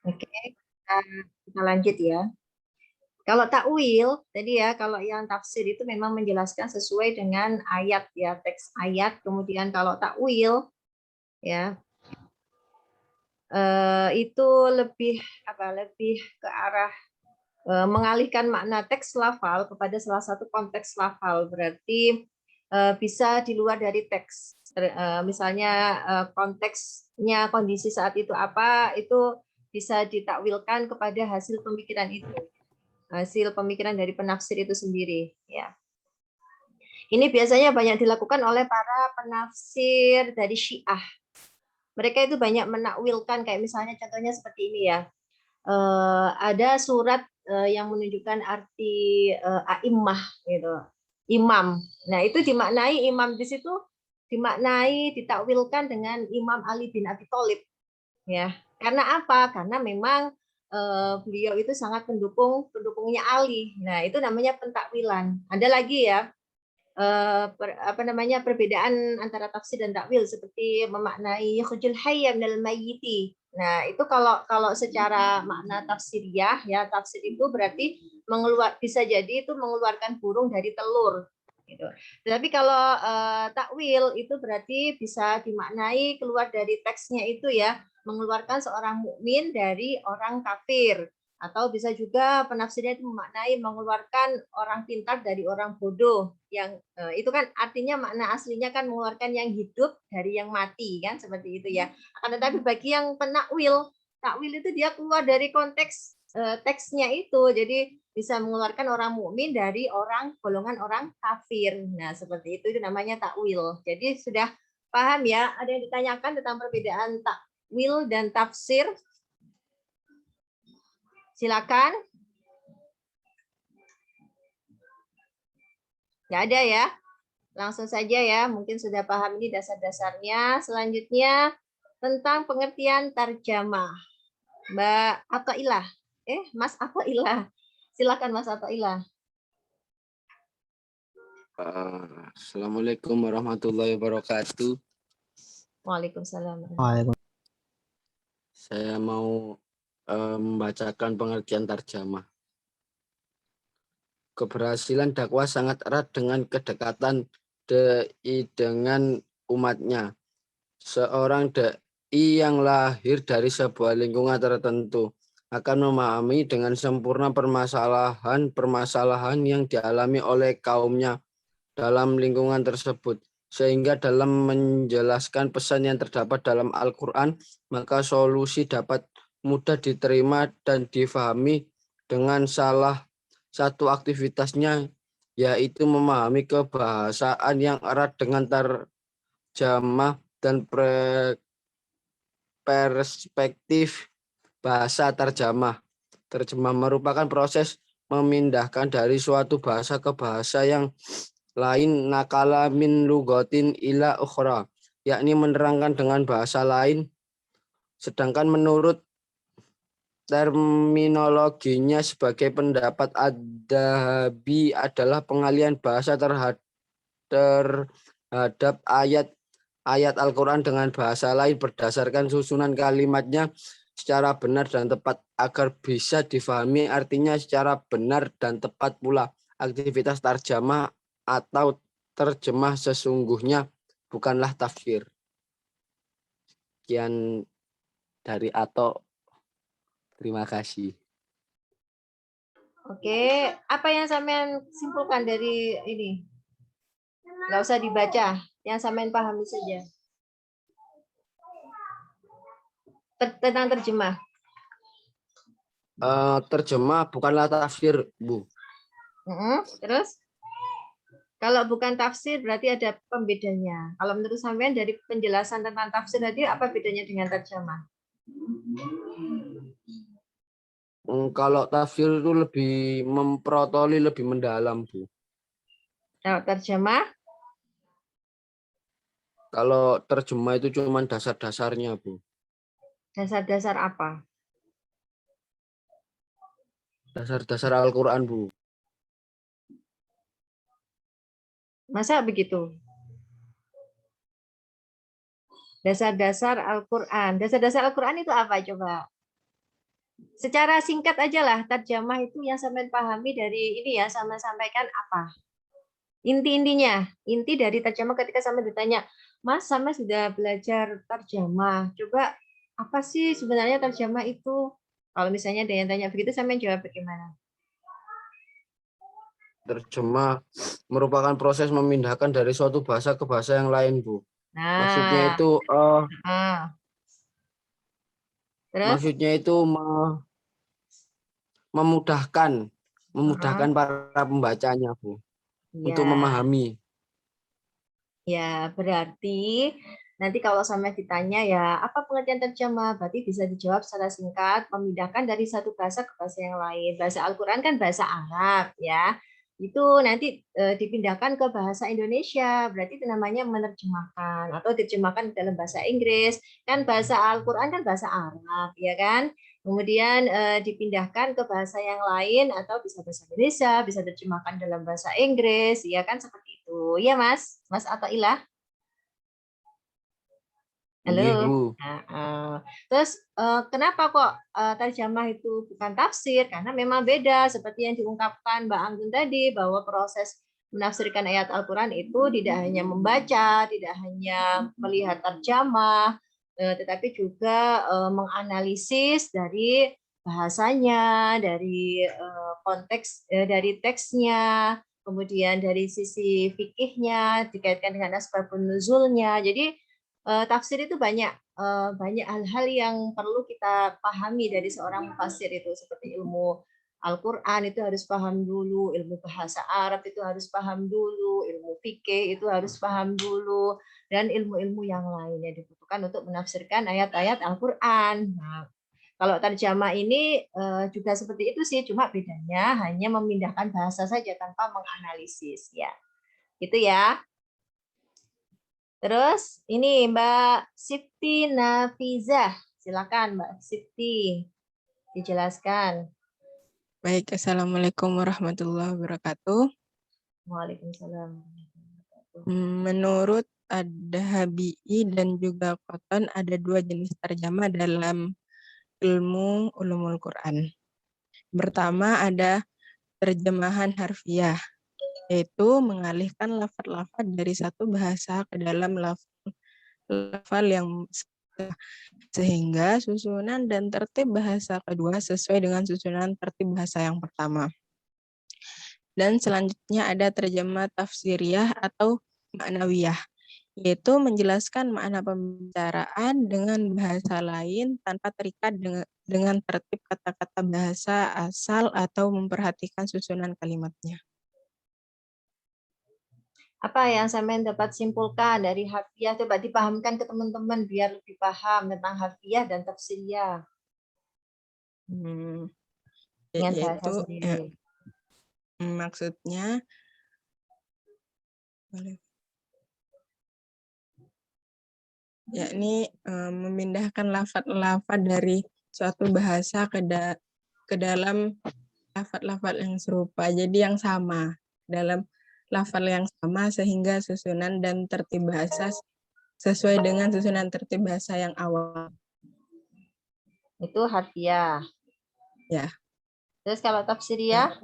Oke, kita lanjut ya. Kalau takwil, tadi ya, kalau yang tafsir itu memang menjelaskan sesuai dengan ayat ya, teks ayat. Kemudian kalau takwil ya, itu lebih apa? Lebih ke arah mengalihkan makna teks lafal kepada salah satu konteks lafal. Berarti bisa di luar dari teks. Misalnya konteksnya kondisi saat itu apa, itu bisa ditakwilkan kepada hasil pemikiran itu. Hasil pemikiran dari penafsir itu sendiri ya. Ini biasanya banyak dilakukan oleh para penafsir dari Syiah. Mereka itu banyak menakwilkan, kayak misalnya contohnya seperti ini ya. Ada surat yang menunjukkan arti a'immah gitu. Imam. Nah, itu dimaknai imam di situ dimaknai ditakwilkan dengan Imam Ali bin Abi Thalib ya. Karena apa? Karena memang beliau itu sangat pendukungnya Ali. Nah, itu namanya pentakwilan. Ada lagi ya, perbedaan antara tafsir dan takwil seperti memaknai khujul hayya minal mayyiti. Nah, itu kalau kalau secara makna tafsiriyah ya, tafsir itu berarti bisa jadi itu mengeluarkan burung dari telur gitu. Tapi kalau takwil itu berarti bisa dimaknai keluar dari teksnya itu ya, mengeluarkan seorang mukmin dari orang kafir, atau bisa juga penafsirnya itu memaknai mengeluarkan orang pintar dari orang bodoh, yang itu kan artinya makna aslinya kan mengeluarkan yang hidup dari yang mati kan, seperti itu ya. Akan tetapi bagi yang penakwil, takwil itu dia keluar dari konteks teksnya itu, jadi bisa mengeluarkan orang mukmin dari orang golongan orang kafir. Nah, seperti itu namanya takwil. Jadi sudah paham ya? Ada yang ditanyakan tentang perbedaan takwil dan tafsir? Silakan. Nggak ada ya? Langsung saja ya, mungkin sudah paham ini dasar-dasarnya. Selanjutnya tentang pengertian tarjamah. Mbak Atailah. Mas Atailah. Silakan Mas Atailah. Assalamualaikum warahmatullahi wabarakatuh. Waalaikumsalam. Saya mau membacakan pengertian tarjamah. Keberhasilan dakwah sangat erat dengan kedekatan dai dengan umatnya. Seorang dai yang lahir dari sebuah lingkungan tertentu akan memahami dengan sempurna permasalahan-permasalahan yang dialami oleh kaumnya dalam lingkungan tersebut. Sehingga dalam menjelaskan pesan yang terdapat dalam Al-Quran, maka solusi dapat mudah diterima dan difahami dengan salah satu aktivitasnya, yaitu memahami kebahasaan yang erat dengan terjemah dan perspektif bahasa terjemah. Terjemah merupakan proses memindahkan dari suatu bahasa ke bahasa yang lain, nakala min lugotin ila ukhra, yakni menerangkan dengan bahasa lain. Sedangkan menurut terminologinya sebagai pendapat Ad-Dahabi adalah pengalihan bahasa terhadap ayat Al-Quran dengan bahasa lain berdasarkan susunan kalimatnya secara benar dan tepat agar bisa difahami artinya secara benar dan tepat pula. Aktivitas tarjamah atau terjemah sesungguhnya bukanlah tafsir. Sekian dari Ato. Terima kasih. Oke, apa yang sampean simpulkan dari ini? Nggak usah dibaca, yang sampean pahami saja. Tentang terjemah. Terjemah bukanlah tafsir, Bu. Terus? Kalau bukan tafsir berarti ada pembedanya. Kalau menurut sampean dari penjelasan tentang tafsir tadi, apa bedanya dengan terjemah? Kalau tafsir itu lebih memprotoli, lebih mendalam, Bu. Kalau terjemah? Kalau terjemah itu cuma dasar-dasarnya, Bu. Dasar-dasar apa? Dasar-dasar Al-Quran, Bu. Masa begitu? Dasar-dasar Al-Quran. Dasar-dasar Al-Quran itu apa coba? Secara singkat aja lah, terjemah itu yang sampean pahami dari ini ya, sama sampaikan apa? Inti-intinya, inti dari terjemah ketika sampean ditanya, Mas, sama sudah belajar terjemah. Coba apa sih sebenarnya terjemah itu? Kalau misalnya ada yang tanya begitu, sampean jawab bagaimana? Terjemah merupakan proses memindahkan dari suatu bahasa ke bahasa yang lain, Bu. Maksudnya Nah, itu terus? maksudnya itu memudahkan memudahkan Heeh. para pembacanya, Bu, untuk Ya. memahami. Ya, berarti nanti kalau sama ditanya ya, apa pengertian terjemah? Berarti bisa dijawab secara singkat, memindahkan dari satu bahasa ke bahasa yang lain. Bahasa Al-Quran kan bahasa Arab, ya. Itu nanti dipindahkan ke bahasa Indonesia, berarti itu namanya menerjemahkan atau diterjemahkan dalam bahasa Inggris. Kan bahasa Al-Quran kan bahasa Arab, ya kan? Kemudian dipindahkan ke bahasa yang lain atau bisa bahasa Indonesia, bisa diterjemahkan dalam bahasa Inggris, ya kan seperti itu. Ya, Mas. Mas Atailah. Nggih, Halo. Bu. Nah, terus kenapa kok terjemah itu bukan tafsir? Karena memang beda seperti yang diungkapkan Mbak Anggun tadi bahwa proses menafsirkan ayat Al-Quran itu tidak hanya membaca, tidak hanya melihat terjemah, tetapi juga menganalisis dari bahasanya, dari konteks, dari teksnya, kemudian dari sisi fikihnya dikaitkan dengan asbabun nuzulnya. Jadi tafsir itu banyak hal-hal yang perlu kita pahami dari seorang mufassir itu seperti ilmu Al-Quran itu harus paham dulu, ilmu bahasa Arab itu harus paham dulu, ilmu fikih itu harus paham dulu, dan ilmu-ilmu yang lain yang dibutuhkan untuk menafsirkan ayat-ayat Al-Quran. Nah, kalau terjemah ini juga seperti itu sih, cuma bedanya hanya memindahkan bahasa saja tanpa menganalisis ya. Gitu ya. Terus ini Mbak Siti Nafizah. Silakan Mbak Siti dijelaskan. Baik, Assalamualaikum warahmatullahi wabarakatuh. Waalaikumsalam. Menurut Ad-Dahabi'i dan juga Qattan ada dua jenis terjemah dalam ilmu ulumul Quran. Pertama ada terjemahan harfiah, yaitu mengalihkan lafaz-lafaz dari satu bahasa ke dalam lafaz yang sehingga susunan dan tertib bahasa kedua sesuai dengan susunan tertib bahasa yang pertama. Dan selanjutnya ada terjemah tafsiriyah atau ma'nawiyah, yaitu menjelaskan makna pembicaraan dengan bahasa lain tanpa terikat dengan tertib kata-kata bahasa asal atau memperhatikan susunan kalimatnya. Apa yang saya dapat simpulkan dari harfiah? Coba dipahamkan ke teman-teman biar lebih paham tentang harfiah dan tafsiriyah dengan bahasa Yaitu sendiri. maksudnya yakni memindahkan lafaz-lafaz dari suatu bahasa ke dalam lafaz-lafaz yang serupa, jadi yang sama dalam lafaz yang sama sehingga susunan dan tertib bahasa sesuai dengan susunan tertib bahasa yang awal. Itu harfiah. Ya. Terus kalau tafsiriyah?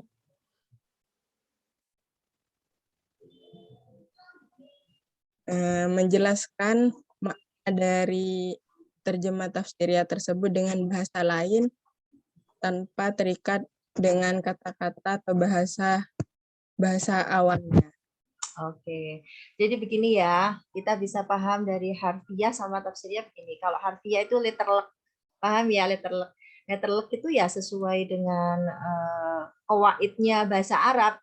Menjelaskan makna dari terjemah tafsiriyah tersebut dengan bahasa lain tanpa terikat dengan kata-kata atau bahasa awalnya. Oke, jadi begini ya, kita bisa paham dari harfiah sama tafsiriyah begini. Kalau harfiah itu letterlek, paham ya letterlek. Letterlek itu ya sesuai dengan kawaidnya bahasa Arab,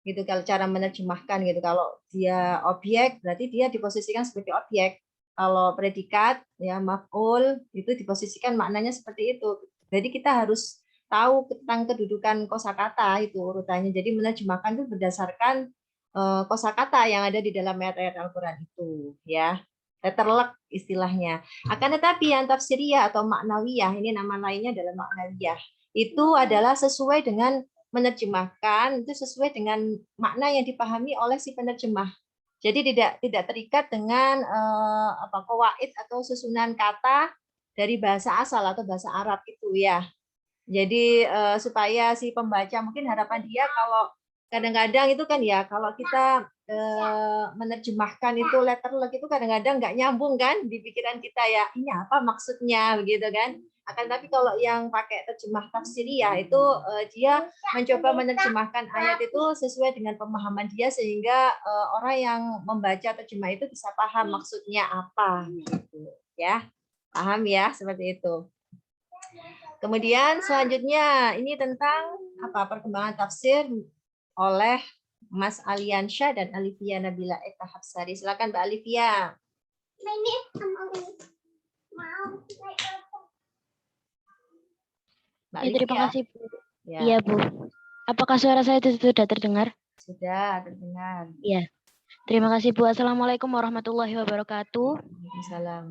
gitu. Kalau cara menerjemahkan gitu, kalau dia objek berarti dia diposisikan sebagai objek. Kalau predikat ya maf'ul itu diposisikan maknanya seperti itu. Jadi kita harus tahu tentang kedudukan kosakata itu urutannya. Jadi menerjemahkan itu berdasarkan kosakata yang ada di dalam ayat-ayat Al-Quran itu, ya. Letterlek istilahnya. Akan tetapi yang tafsiriyah atau maknawiyah, ini nama lainnya adalah maknawiyah. Itu adalah sesuai dengan menerjemahkan, itu sesuai dengan makna yang dipahami oleh si penerjemah. Jadi tidak terikat dengan kawaid atau susunan kata dari bahasa asal atau bahasa Arab itu ya. Jadi supaya si pembaca, mungkin harapan dia kalau kadang-kadang itu kan ya, kalau kita menerjemahkan itu letter luck itu kadang-kadang nggak nyambung kan di pikiran kita ya, ini apa maksudnya begitu kan. Akan tapi kalau yang pakai terjemah tafsiriyah itu dia mencoba menerjemahkan ayat itu sesuai dengan pemahaman dia, sehingga orang yang membaca terjemah itu bisa paham maksudnya apa gitu ya. Paham ya, seperti itu. Kemudian selanjutnya ini tentang apa perkembangan tafsir oleh Mas Aliansyah dan Alivia Nabila Eka Hapsari. Silakan Mbak Alivia. Mbak Ya, terima Alivia. kasih Bu. Ya, Iya Bu. Apakah suara saya sudah terdengar? sudah terdengar. Iya. Terima kasih Bu. Assalamualaikum warahmatullahi wabarakatuh. Waalaikumsalam.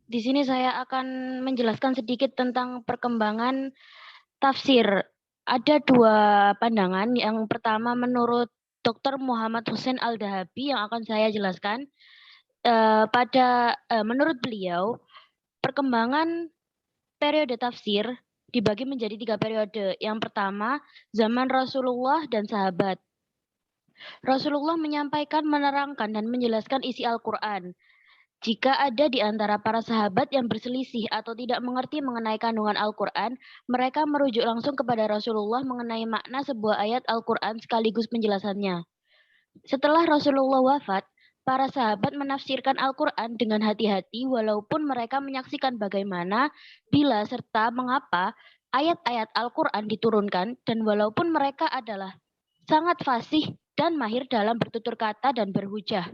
Di sini saya akan menjelaskan sedikit tentang perkembangan tafsir. Ada dua pandangan. Yang pertama menurut Dr. Muhammad Hussein Al-Dahabi yang akan saya jelaskan. Menurut beliau, perkembangan periode tafsir dibagi menjadi 3 periode. Yang pertama, zaman Rasulullah dan sahabat. Rasulullah menyampaikan, menerangkan, dan menjelaskan isi Al-Quran. Jika ada di antara para sahabat yang berselisih atau tidak mengerti mengenai kandungan Al-Quran, mereka merujuk langsung kepada Rasulullah mengenai makna sebuah ayat Al-Quran sekaligus penjelasannya. Setelah Rasulullah wafat, para sahabat menafsirkan Al-Quran dengan hati-hati walaupun mereka menyaksikan bagaimana, bila, serta mengapa ayat-ayat Al-Quran diturunkan, dan walaupun mereka adalah sangat fasih dan mahir dalam bertutur kata dan berhujah.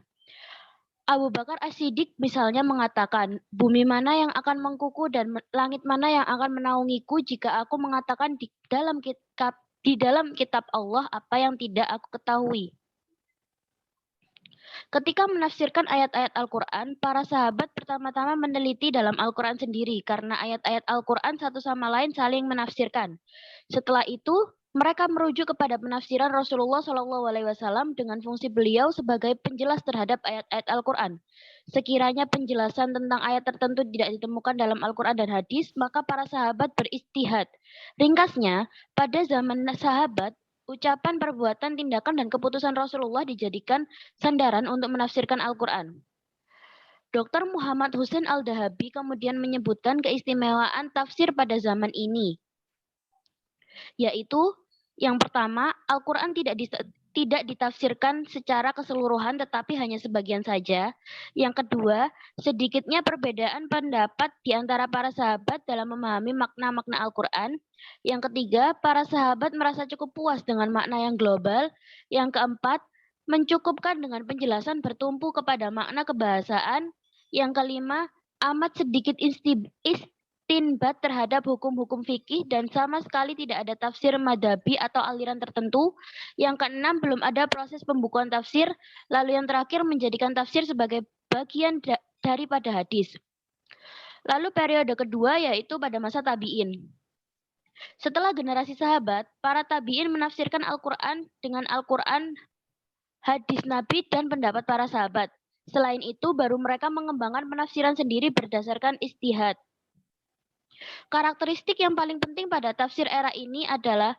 Abu Bakar As-Siddiq misalnya mengatakan, bumi mana yang akan mengkuku dan langit mana yang akan menaungiku jika aku mengatakan di dalam kitab Allah apa yang tidak aku ketahui. Ketika menafsirkan ayat-ayat Al-Quran, para sahabat pertama-tama meneliti dalam Al-Quran sendiri karena ayat-ayat Al-Quran satu sama lain saling menafsirkan. Setelah itu, mereka merujuk kepada penafsiran Rasulullah SAW dengan fungsi beliau sebagai penjelas terhadap ayat-ayat Al-Quran. Sekiranya penjelasan tentang ayat tertentu tidak ditemukan dalam Al-Quran dan hadis, maka para sahabat beristihad. Ringkasnya, pada zaman sahabat, ucapan, perbuatan, tindakan, dan keputusan Rasulullah dijadikan sandaran untuk menafsirkan Al-Quran. Dr. Muhammad Hussein Al-Dahabi kemudian menyebutkan keistimewaan tafsir pada zaman ini, yaitu yang pertama, Al-Quran tidak ditafsirkan secara keseluruhan tetapi hanya sebagian saja. Yang kedua, sedikitnya perbedaan pendapat di antara para sahabat dalam memahami makna-makna Al-Quran. Yang ketiga, para sahabat merasa cukup puas dengan makna yang global. Yang keempat, mencukupkan dengan penjelasan bertumpu kepada makna kebahasaan. Yang kelima, amat sedikit istinbat terhadap hukum-hukum fikih dan sama sekali tidak ada tafsir madhabi atau aliran tertentu. Yang keenam, belum ada proses pembukuan tafsir. Lalu yang terakhir, menjadikan tafsir sebagai bagian daripada hadis. Lalu periode kedua yaitu pada masa tabi'in. Setelah generasi sahabat, para tabi'in menafsirkan Al-Quran dengan Al-Quran, hadis Nabi, dan pendapat para sahabat. Selain itu, baru mereka mengembangkan penafsiran sendiri berdasarkan ijtihad. Karakteristik yang paling penting pada tafsir era ini adalah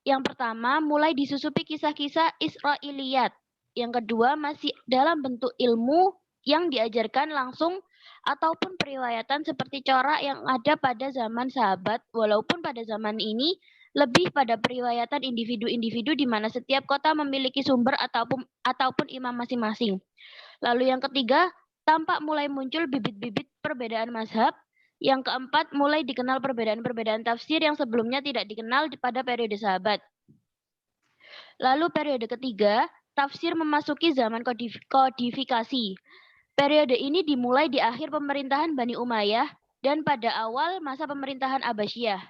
yang pertama, mulai disusupi kisah-kisah Israiliyat. Yang kedua, masih dalam bentuk ilmu yang diajarkan langsung ataupun periwayatan seperti corak yang ada pada zaman sahabat, walaupun pada zaman ini lebih pada periwayatan individu-individu di mana setiap kota memiliki sumber ataupun imam masing-masing. Lalu yang ketiga, tampak mulai muncul bibit-bibit perbedaan mazhab. Yang keempat, mulai dikenal perbedaan-perbedaan tafsir yang sebelumnya tidak dikenal pada periode sahabat. Lalu periode ketiga, tafsir memasuki zaman kodifikasi. Periode ini dimulai di akhir pemerintahan Bani Umayyah dan pada awal masa pemerintahan Abbasiyah.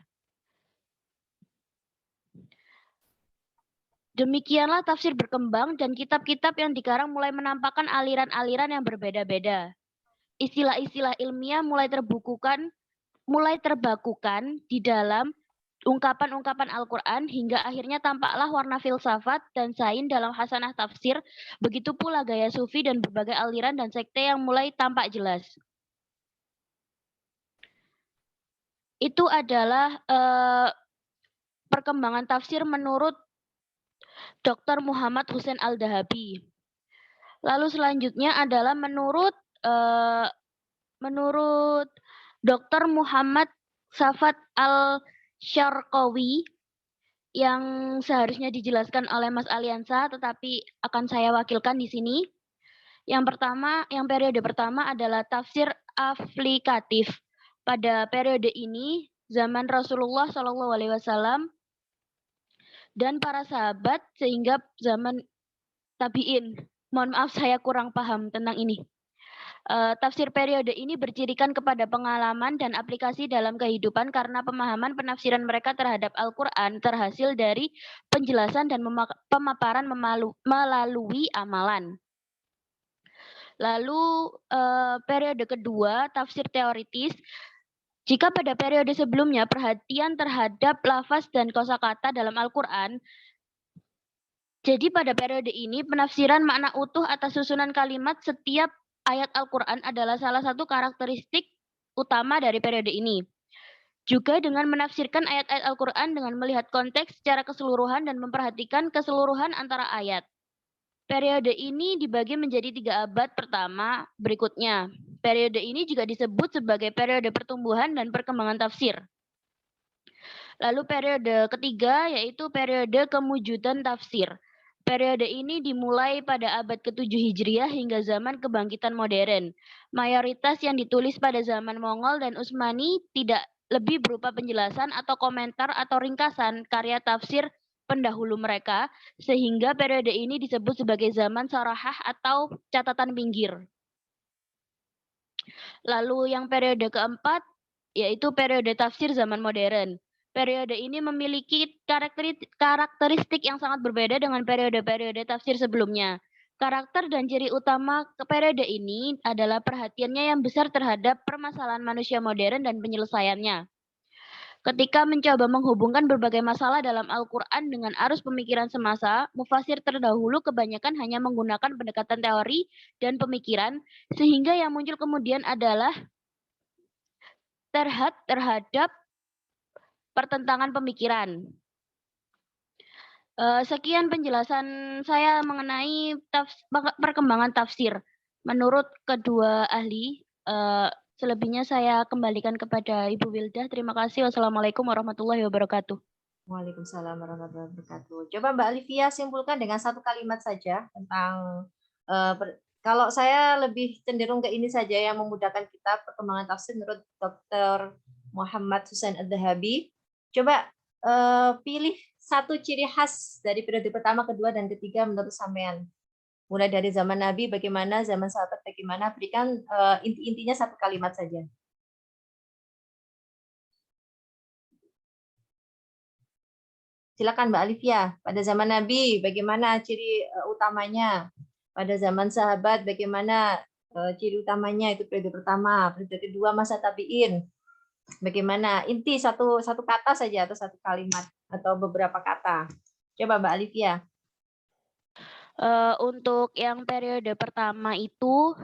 Demikianlah tafsir berkembang dan kitab-kitab yang dikarang mulai menampakkan aliran-aliran yang berbeda-beda. Istilah-istilah ilmiah mulai terbakukan di dalam ungkapan-ungkapan Al-Quran hingga akhirnya tampaklah warna filsafat dan sains dalam hasanah tafsir, begitu pula gaya sufi dan berbagai aliran dan sekte yang mulai tampak jelas. itu adalah perkembangan tafsir menurut Dr. Muhammad Hussein Al-Dahabi. Lalu selanjutnya adalah menurut Dr. Muhammad Safat Al-Syarqawi yang seharusnya dijelaskan oleh Mas Aliansa, tetapi akan saya wakilkan di sini. Yang periode pertama adalah tafsir aplikatif. Pada periode ini, zaman Rasulullah SAW dan para sahabat sehingga zaman tabi'in. Mohon maaf saya kurang paham tentang ini. Tafsir periode ini bercirikan kepada pengalaman dan aplikasi dalam kehidupan karena pemahaman penafsiran mereka terhadap Al-Quran terhasil dari penjelasan dan pemaparan melalui amalan. Lalu periode kedua, tafsir teoritis. Jika pada periode sebelumnya perhatian terhadap lafaz dan kosakata dalam Al-Quran, jadi pada periode ini penafsiran makna utuh atas susunan kalimat setiap ayat Al-Quran adalah salah satu karakteristik utama dari periode ini. Juga dengan menafsirkan ayat-ayat Al-Quran dengan melihat konteks secara keseluruhan dan memperhatikan keseluruhan antara ayat. Periode ini dibagi menjadi 3 abad pertama berikutnya. Periode ini juga disebut sebagai periode pertumbuhan dan perkembangan tafsir. Lalu periode ketiga yaitu periode kewujudan tafsir. Periode ini dimulai pada abad ke-7 Hijriah hingga zaman kebangkitan modern. Mayoritas yang ditulis pada zaman Mongol dan Utsmani tidak lebih berupa penjelasan atau komentar atau ringkasan karya tafsir pendahulu mereka, sehingga periode ini disebut sebagai zaman sarahah atau catatan pinggir. Lalu yang periode keempat, yaitu periode tafsir zaman modern. Periode ini memiliki karakteristik yang sangat berbeda dengan periode-periode tafsir sebelumnya. Karakter dan ciri utama ke periode ini adalah perhatiannya yang besar terhadap permasalahan manusia modern dan penyelesaiannya. Ketika mencoba menghubungkan berbagai masalah dalam Al-Quran dengan arus pemikiran semasa, mufasir terdahulu kebanyakan hanya menggunakan pendekatan teori dan pemikiran, sehingga yang muncul kemudian adalah terhadap pertentangan pemikiran. Sekian penjelasan saya mengenai perkembangan tafsir. Menurut kedua ahli, selebihnya saya kembalikan kepada Ibu Wildah. Terima kasih. Wassalamualaikum warahmatullahi wabarakatuh. Waalaikumsalam warahmatullahi wabarakatuh. Coba Mbak Alivia simpulkan dengan satu kalimat saja tentang kalau saya lebih cenderung ke ini saja yang memudahkan kita perkembangan tafsir menurut Dr. Muhammad Hussein Al-Dahabi. Coba pilih satu ciri khas dari periode pertama, kedua, dan ketiga menurut sampean. Mulai dari zaman Nabi bagaimana, zaman sahabat bagaimana, berikan inti-intinya satu kalimat saja. Silakan Mbak Alivia. Pada zaman Nabi bagaimana ciri utamanya? Pada zaman sahabat bagaimana ciri utamanya? Itu periode pertama. Periode kedua masa tabi'in. Bagaimana? Inti satu kata saja atau satu kalimat atau beberapa kata. Coba Mbak Alivia. Untuk yang periode pertama itu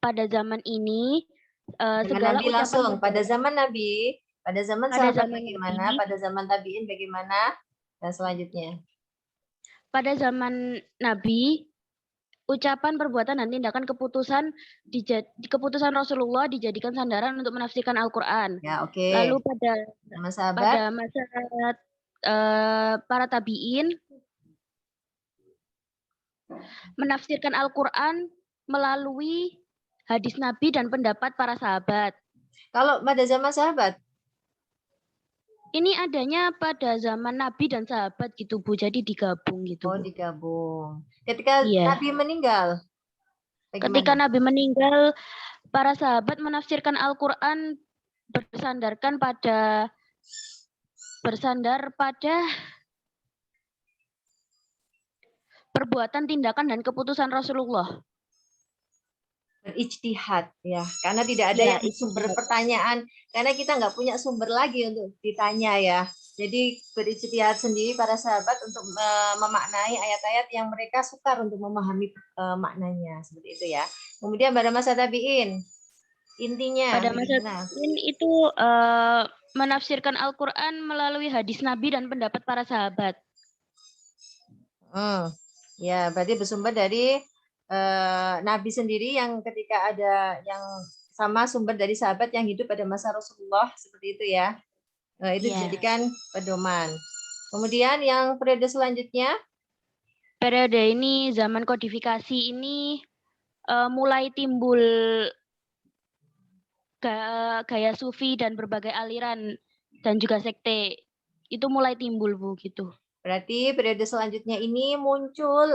pada zaman ini segala Nabi langsung pada zaman Nabi, pada zaman sahabat zaman bagaimana, Nabi, pada zaman tabi'in bagaimana, dan selanjutnya. pada zaman Nabi, ucapan, perbuatan, dan tindakan keputusan Rasulullah dijadikan sandaran untuk menafsirkan Al-Quran. Ya, oke. Lalu pada masa para tabi'in menafsirkan Al-Quran melalui hadis Nabi dan pendapat para sahabat. Kalau pada zaman sahabat? Ini adanya pada zaman Nabi dan sahabat gitu Bu, jadi digabung gitu. Oh, digabung. Ketika Nabi meninggal? Bagaimana? Ketika Nabi meninggal, para sahabat menafsirkan Al-Quran bersandar pada perbuatan, tindakan, dan keputusan Rasulullah. Berijtihad ya, karena tidak ada yang sumber pertanyaan, karena kita nggak punya sumber lagi untuk ditanya ya. Jadi berijtihad sendiri para sahabat untuk memaknai ayat-ayat yang mereka sukar untuk memahami maknanya, seperti itu ya. Kemudian pada masa tabi'in, Intinya Pada masa bagaimana? itu menafsirkan Al-Quran melalui hadis Nabi dan pendapat para sahabat. Ya, berarti bersumber dari Nabi sendiri yang ketika ada yang sama sumber dari sahabat yang hidup pada masa Rasulullah seperti itu ya. Itu Iya. dijadikan pedoman. Kemudian yang periode selanjutnya, Periode ini zaman kodifikasi ini mulai timbul gaya sufi dan berbagai aliran dan juga sekte itu mulai timbul Bu gitu. berarti periode selanjutnya ini muncul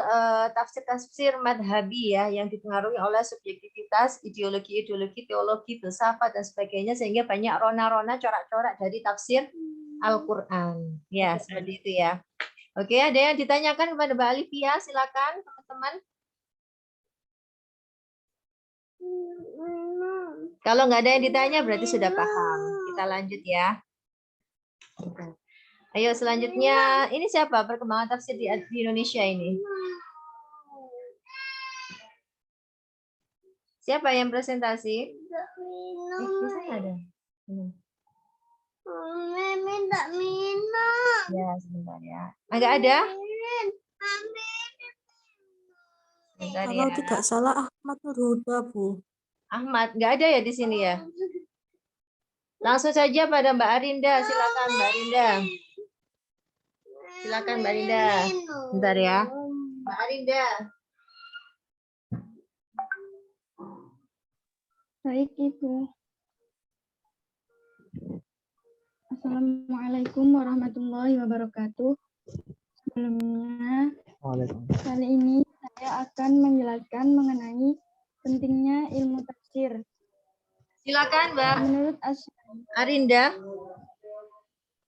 tafsir-tafsir madhabi ya yang dipengaruhi oleh subjektivitas, ideologi-ideologi, teologi, filsafat dan sebagainya sehingga banyak rona-rona corak-corak dari tafsir Al-Qur'an. Ya, seperti itu ya. Oke, ada yang ditanyakan kepada Mbak Alivia? Silakan teman-teman. Kalau nggak ada yang ditanya berarti sudah paham. Kita lanjut ya. Ayo selanjutnya, ini siapa perkembangan tafsir di Indonesia ini? Siapa yang presentasi? Di sana ada. Minta minum. Ya, sebentar ya. Enggak ada? Sebentar Kalau ya. tidak salah Ahmad Nurhuda, Bu. Ahmad, nggak ada ya di sini ya? Langsung saja pada Mbak Arinda, silakan Mbak Arinda. Silakan Mbak Arinda. Bentar ya. Mbak Arinda. Baik, Ibu. Assalamualaikum warahmatullahi wabarakatuh. Sebelumnya, kali ini saya akan menjelaskan mengenai pentingnya ilmu tafsir. Silakan Mbak Menurut Arinda.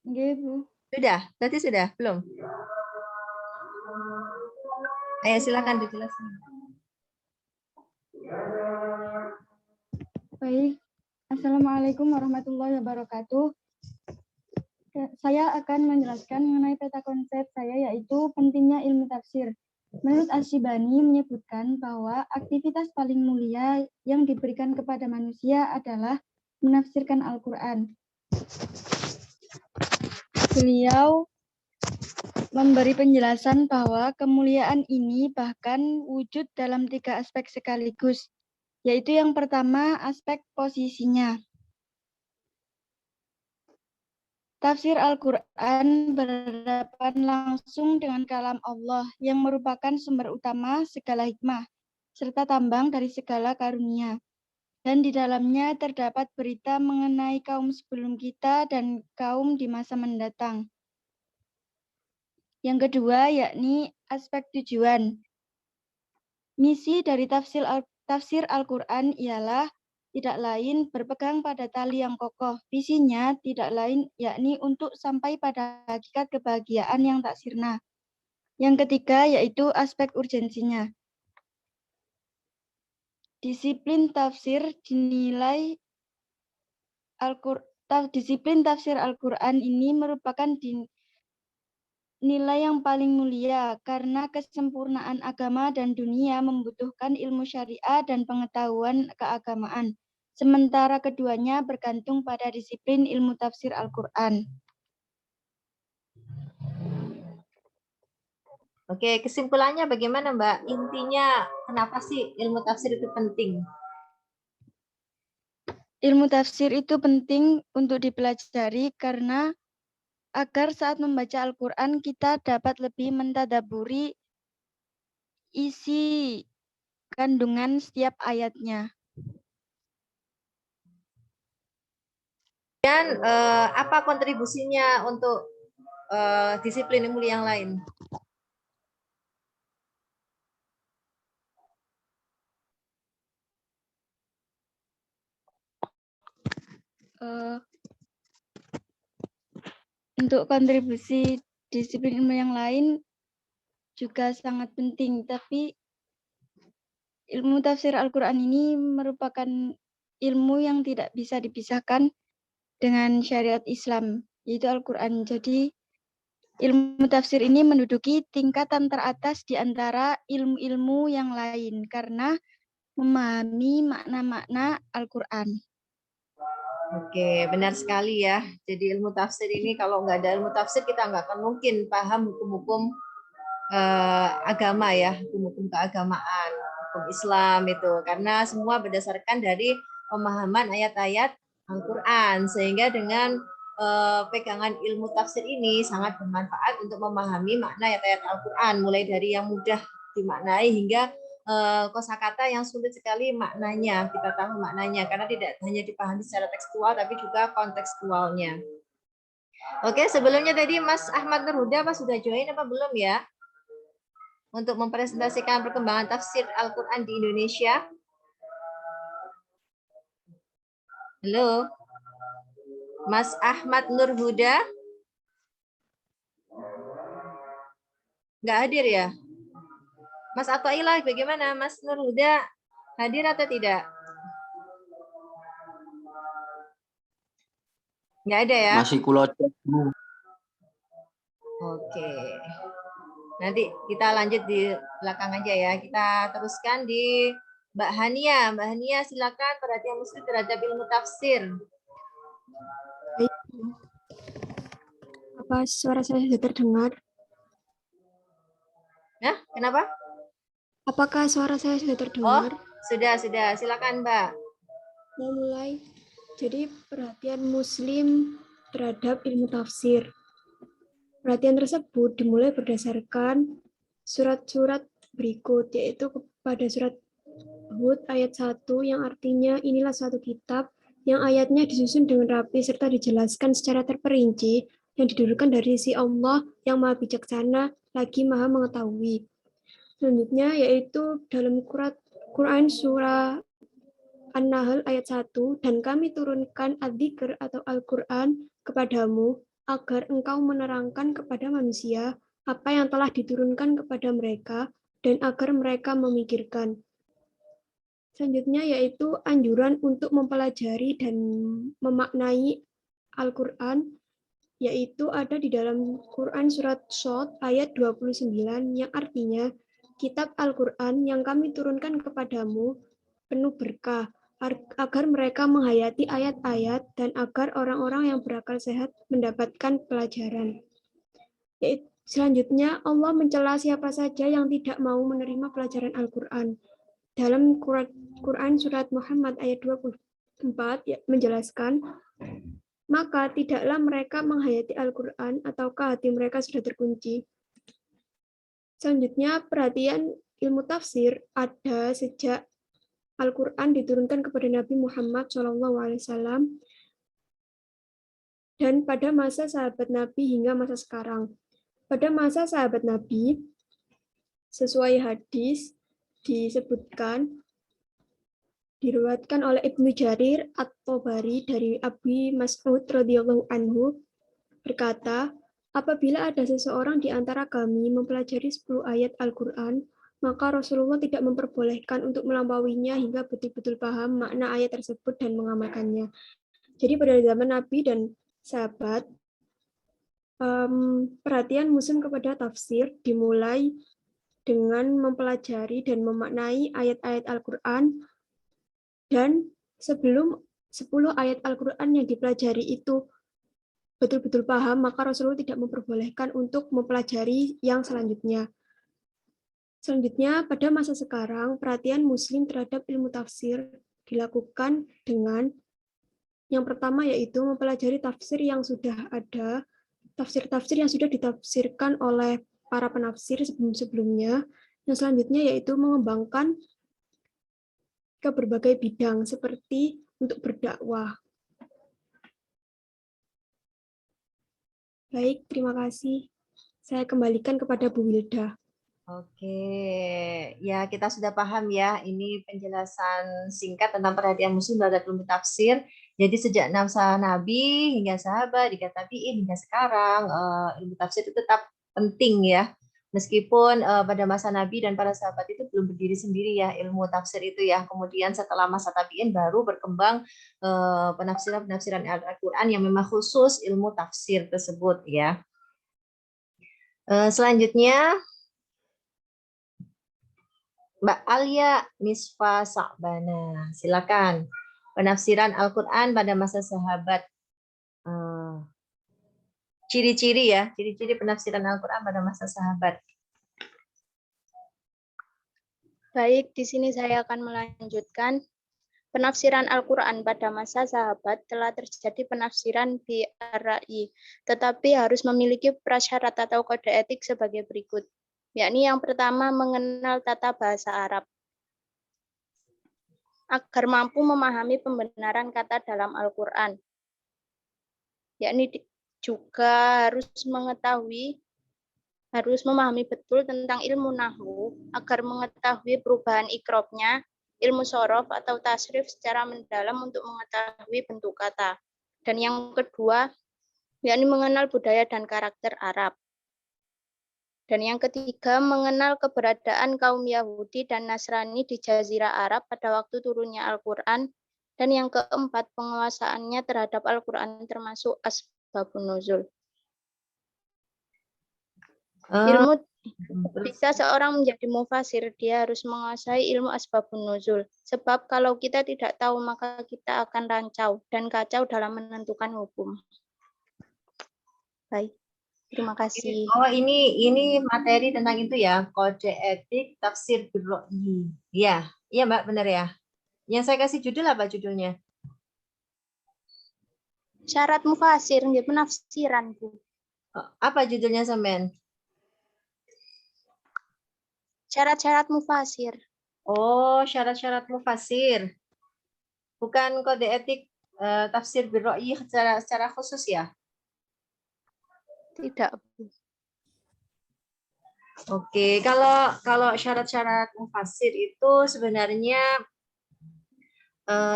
Nggih, Bu. Sudah? Berarti sudah? Belum? Ayo silakan dijelaskan. Baik. Assalamualaikum warahmatullahi wabarakatuh. Saya akan menjelaskan mengenai peta konsep saya, yaitu pentingnya ilmu tafsir. Menurut Asyibani menyebutkan bahwa aktivitas paling mulia yang diberikan kepada manusia adalah menafsirkan Al-Quran. Beliau memberi penjelasan bahwa kemuliaan ini bahkan wujud dalam 3 aspek sekaligus, yaitu yang pertama aspek posisinya. Tafsir Al-Quran berhadapan langsung dengan kalam Allah yang merupakan sumber utama segala hikmah, serta tambang dari segala karunia. Dan di dalamnya terdapat berita mengenai kaum sebelum kita dan kaum di masa mendatang. Yang kedua yakni aspek tujuan. Misi dari tafsir Al-Quran ialah tidak lain berpegang pada tali yang kokoh. Visinya tidak lain yakni untuk sampai pada hakikat kebahagiaan yang tak sirna. Yang ketiga yaitu aspek urgensinya. Disiplin tafsir dinilai disiplin tafsir Al-Quran ini merupakan nilai yang paling mulia karena kesempurnaan agama dan dunia membutuhkan ilmu syariah dan pengetahuan keagamaan. Sementara keduanya bergantung pada disiplin ilmu tafsir Al-Quran. Oke, kesimpulannya bagaimana Mbak? Intinya kenapa sih ilmu tafsir itu penting? Ilmu tafsir itu penting untuk dipelajari karena agar saat membaca Al-Quran kita dapat lebih mentadaburi isi kandungan setiap ayatnya. Dan apa kontribusinya untuk disiplin ilmu yang lain? Untuk kontribusi disiplin ilmu yang lain juga sangat penting, tapi ilmu tafsir Al-Quran ini merupakan ilmu yang tidak bisa dipisahkan dengan syariat Islam, yaitu Al-Quran. Jadi, ilmu tafsir ini menduduki tingkatan teratas di antara ilmu-ilmu yang lain, karena memahami makna-makna Al-Quran. Oke, benar sekali ya. Jadi ilmu tafsir ini kalau nggak ada ilmu tafsir kita nggak akan mungkin paham hukum-hukum agama ya, hukum-hukum keagamaan, hukum Islam itu. Karena semua berdasarkan dari pemahaman ayat-ayat Al-Quran. Sehingga dengan pegangan ilmu tafsir ini sangat bermanfaat untuk memahami makna ayat-ayat Al-Quran. Mulai dari yang mudah dimaknai hingga kosakata yang sulit sekali maknanya, kita tahu maknanya karena tidak hanya dipahami secara tekstual tapi juga kontekstualnya. Oke, sebelumnya tadi Mas Ahmad Nurhuda Mas sudah join apa belum ya? Untuk mempresentasikan perkembangan tafsir Al-Qur'an di Indonesia. Halo. Mas Ahmad Nurhuda? Nggak hadir ya? Mas Athaillah bagaimana? Mas Nurhuda hadir atau tidak? Nggak ada ya? Masih kulo cek, Bu. Oke. Nanti kita lanjut di belakang aja ya. Kita teruskan di Mbak Hania. Mbak Hania silakan perhatian muslim terhadap ilmu tafsir. Apa suara saya sudah terdengar? Nah, kenapa? Apakah suara saya sudah terdengar? Sudah. Silakan, Mbak. Mau mulai. Jadi perhatian muslim terhadap ilmu tafsir. Perhatian tersebut dimulai berdasarkan surat-surat berikut, yaitu kepada surat Hud ayat 1 yang artinya inilah suatu kitab yang ayatnya disusun dengan rapi serta dijelaskan secara terperinci yang didulukan dari sisi Allah yang maha bijaksana lagi maha mengetahui. Selanjutnya yaitu dalam Quran surah An-Nahl ayat 1, dan kami turunkan Ad-Dzikr atau Al-Quran kepadamu agar engkau menerangkan kepada manusia apa yang telah diturunkan kepada mereka dan agar mereka memikirkan. Selanjutnya yaitu anjuran untuk mempelajari dan memaknai Al-Quran, yaitu ada di dalam Quran surat Shad ayat 29 yang artinya kitab Al-Quran yang kami turunkan kepadamu penuh berkah agar mereka menghayati ayat-ayat dan agar orang-orang yang berakal sehat mendapatkan pelajaran. Selanjutnya Allah mencela siapa saja yang tidak mau menerima pelajaran Al-Quran. Dalam Quran surat Muhammad ayat 24 menjelaskan, maka tidaklah mereka menghayati Al-Quran ataukah hati mereka sudah terkunci. Selanjutnya, perhatian ilmu tafsir ada sejak Al-Quran diturunkan kepada Nabi Muhammad SAW dan pada masa sahabat Nabi hingga masa sekarang. Pada masa sahabat Nabi, sesuai hadis disebutkan, diriwayatkan oleh Ibnu Jarir At-Tabari dari Abi Mas'ud radhiyallahu anhu berkata, apabila ada seseorang di antara kami mempelajari 10 ayat Al-Quran, maka Rasulullah tidak memperbolehkan untuk melampauinya hingga betul-betul paham makna ayat tersebut dan mengamalkannya. Jadi pada zaman Nabi dan sahabat, perhatian muslim kepada tafsir dimulai dengan mempelajari dan memaknai ayat-ayat Al-Quran, dan sebelum 10 ayat Al-Quran yang dipelajari itu betul-betul paham, maka Rasulullah tidak memperbolehkan untuk mempelajari yang selanjutnya. Selanjutnya, pada masa sekarang, perhatian muslim terhadap ilmu tafsir dilakukan dengan yang pertama yaitu mempelajari tafsir yang sudah ada, tafsir-tafsir yang sudah ditafsirkan oleh para penafsir sebelum-sebelumnya. Yang selanjutnya yaitu mengembangkan ke berbagai bidang seperti untuk berdakwah. Baik, terima kasih. Saya kembalikan kepada Bu Wilda. Oke, ya kita sudah paham ya, ini penjelasan singkat tentang perhatian muslim terhadap ilmu tafsir. Jadi sejak masa Nabi hingga sahabat, hingga tabi'in, hingga sekarang, ilmu tafsir itu tetap penting ya. Meskipun pada masa Nabi dan para sahabat itu belum berdiri sendiri ya ilmu tafsir itu ya. Kemudian setelah masa tabi'in baru berkembang penafsiran-penafsiran Al-Quran yang memang khusus ilmu tafsir tersebut ya. Selanjutnya, Mbak Alia Misfa Sa'bana. Silakan. Penafsiran Al-Quran pada masa sahabat. Ciri-ciri ya, ciri-ciri penafsiran Al-Quran pada masa sahabat. Baik, di sini saya akan melanjutkan. Penafsiran Al-Quran pada masa sahabat telah terjadi penafsiran bi'ar-ra'yi, tetapi harus memiliki prasyarat atau kode etik sebagai berikut. Yakni yang pertama, mengenal tata bahasa Arab. Agar mampu memahami pembenaran kata dalam Al-Quran. Yakni juga harus memahami betul tentang ilmu nahwu agar mengetahui perubahan ikrobnya, ilmu sorof atau tasrif secara mendalam untuk mengetahui bentuk kata. Dan yang kedua, yakni mengenal budaya dan karakter Arab. Dan yang ketiga, mengenal keberadaan kaum Yahudi dan Nasrani di Jazirah Arab pada waktu turunnya Al-Quran. Dan yang keempat, penguasaannya terhadap Al-Quran termasuk asbabun nuzul. Ilmu Jika seorang menjadi mufasir, dia harus menguasai ilmu asbabun nuzul. Sebab kalau kita tidak tahu, maka kita akan rancau dan kacau dalam menentukan hukum. Baik, terima kasih. Oh, ini materi tentang itu ya, kode etik tafsir birro'yi. Ya, iya Mbak, benar ya. Yang saya kasih judul apa judulnya? Syarat mufasir, ya penafsiran, Bu. Apa judulnya sampean? Syarat-syarat mufasir. Oh, syarat-syarat mufasir. Bukan kode etik tafsir birro'yi secara khusus ya? Tidak, Bu. Oke, kalau syarat-syarat mufasir itu sebenarnya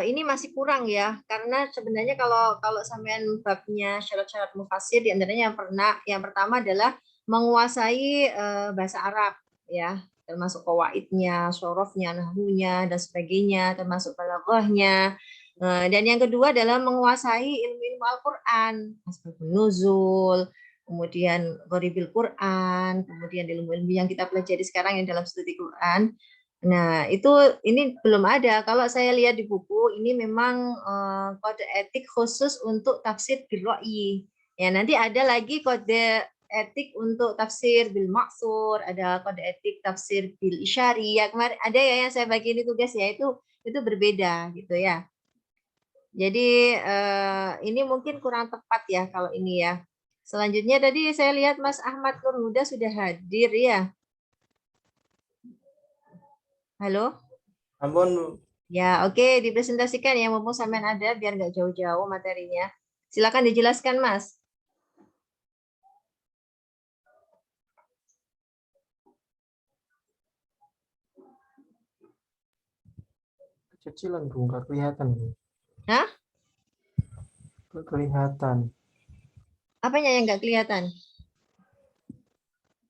ini masih kurang ya, karena sebenarnya kalau sampean babnya syarat-syarat mufasir, di antaranya yang pertama adalah menguasai bahasa Arab ya, termasuk qawaidnya, sorofnya, nahwunya dan sebagainya, termasuk balaghahnya. Dan yang kedua adalah menguasai ilmu-ilmu Al-Qur'an, asbabun nuzul, kemudian ghoribil Quran, kemudian ilmu-ilmu yang kita pelajari sekarang yang dalam studi Quran. Nah, ini belum ada. Kalau saya lihat di buku, ini memang kode etik khusus untuk tafsir bil ra'yi. Ya, nanti ada lagi kode etik untuk tafsir bil maksur, ada kode etik tafsir bil isyari. Ya, kemarin ada ya yang saya bagi ini tugas ya, itu berbeda gitu ya. Jadi ini mungkin kurang tepat ya kalau ini ya. Selanjutnya tadi saya lihat Mas Ahmad Nur Huda sudah hadir ya. Halo? Ampun, Bu. Ya, oke, dipresentasikan ya, mumpung sampean ada, biar nggak jauh-jauh materinya. Silakan dijelaskan, Mas. Kecilan, Bu. Nggak kelihatan, Bu. Hah? Nggak kelihatan. Apanya yang nggak kelihatan?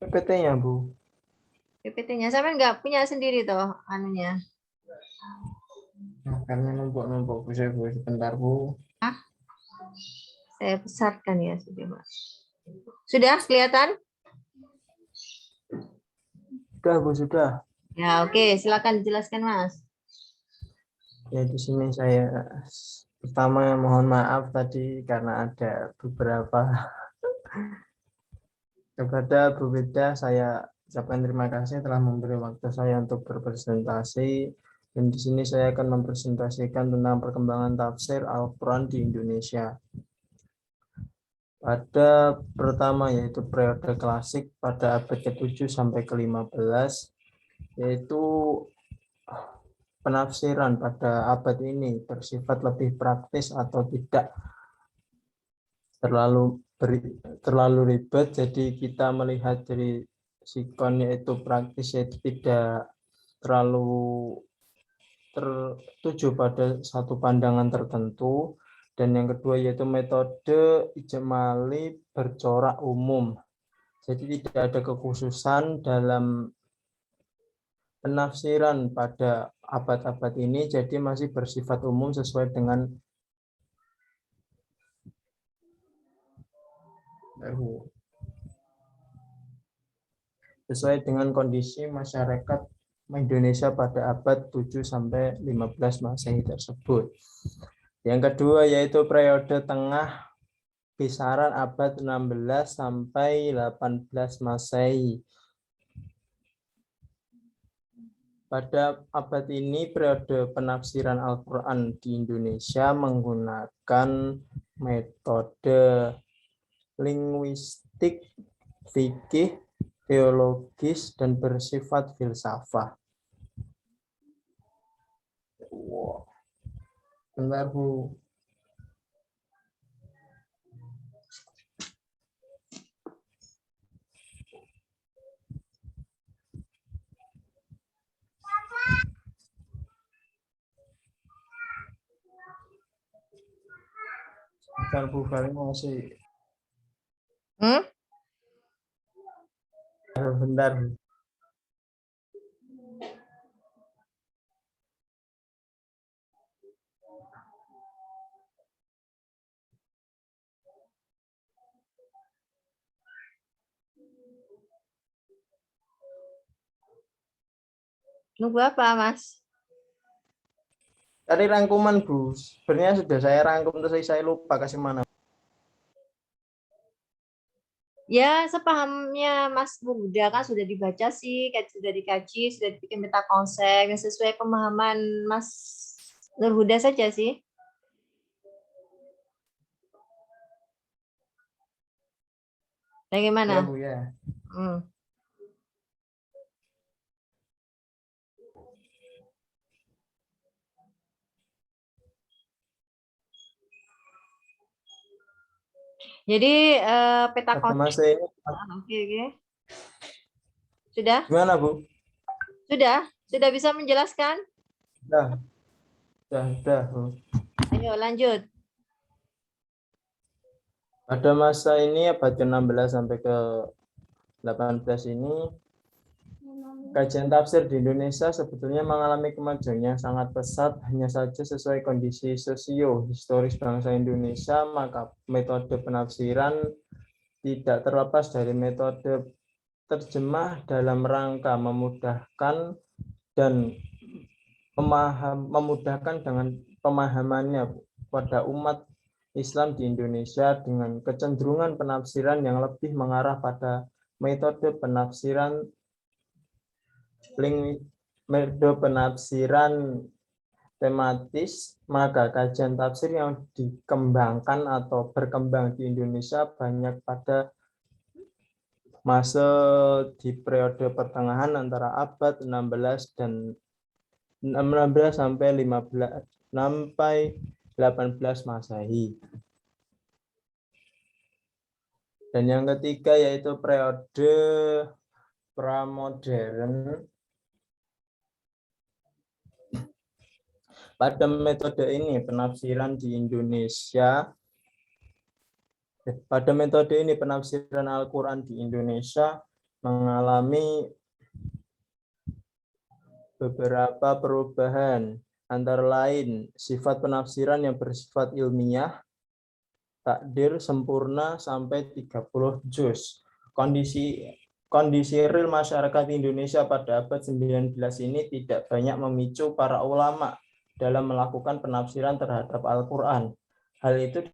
PPT-nya, Bu. PPT-nya, sampean nggak punya sendiri toh, anunya. Nah, karena numpuk-numpuk, Bu. Sebentar, Bu. Saya besarkan ya, sudah, Mas. Sudah kelihatan? Sudah, Bu, sudah. Ya, oke, silakan dijelaskan, Mas. Ya, di sini saya pertama mohon maaf tadi karena ada beberapa kepada Bu Beda, saya ucapkan terima kasih telah memberi waktu saya untuk berpresentasi. Dan di sini saya akan mempresentasikan tentang perkembangan tafsir Al-Quran di Indonesia. Pada pertama yaitu periode klasik pada abad ke-7 sampai ke-15, yaitu penafsiran pada abad ini bersifat lebih praktis atau tidak terlalu ribet, jadi kita melihat dari sikon yaitu praktis, yaitu tidak terlalu tertuju pada satu pandangan tertentu. Dan yang kedua yaitu metode ijmali bercorak umum, jadi tidak ada kekhususan dalam penafsiran pada abad-abad ini, jadi masih bersifat umum sesuai dengan kondisi masyarakat Indonesia pada abad 7 sampai 15 Masehi tersebut. Yang kedua yaitu periode tengah kisaran abad 16 sampai 18 Masehi. Pada abad ini periode penafsiran Al-Quran di Indonesia menggunakan metode linguistik, fikih, teologis, dan bersifat filsafah. Wow. Bentar, Bu. Bentar, Bu, kali masih. Bentar. Nunggu apa, Mas? Tadi rangkuman, Bu. Sebenarnya sudah saya rangkum, terus saya lupa kasih mana. Ya, sepahamnya Mas Huda kan sudah dibaca sih, sudah dikaji, sudah dibikin peta konsep yang sesuai pemahaman Mas Nur Huda saja sih. Bagaimana? Ya, Bu, ya. Jadi peta konsep. Oke. Sudah? Gimana, Bu? Sudah bisa menjelaskan? Sudah, Bu. Ayo lanjut. Pada masa ini abad ke-16 sampai ke 18 ini kajian tafsir di Indonesia sebetulnya mengalami kemajuan yang sangat pesat, hanya saja sesuai kondisi sosio-historis bangsa Indonesia, maka metode penafsiran tidak terlepas dari metode terjemah dalam rangka memudahkan dan memudahkan dengan pemahamannya pada umat Islam di Indonesia dengan kecenderungan penafsiran yang lebih mengarah pada metode penafsiran tematis, maka kajian tafsir yang dikembangkan atau berkembang di Indonesia banyak pada masa di periode pertengahan antara abad 16 sampai 18 Masehi. Dan yang ketiga yaitu periode pramodern. Pada metode ini penafsiran Al-Quran di Indonesia mengalami beberapa perubahan, antara lain sifat penafsiran yang bersifat ilmiah, takdir sempurna sampai 30 juz. Kondisi real masyarakat Indonesia pada abad 19 ini tidak banyak memicu para ulama dalam melakukan penafsiran terhadap Al-Quran. Hal itu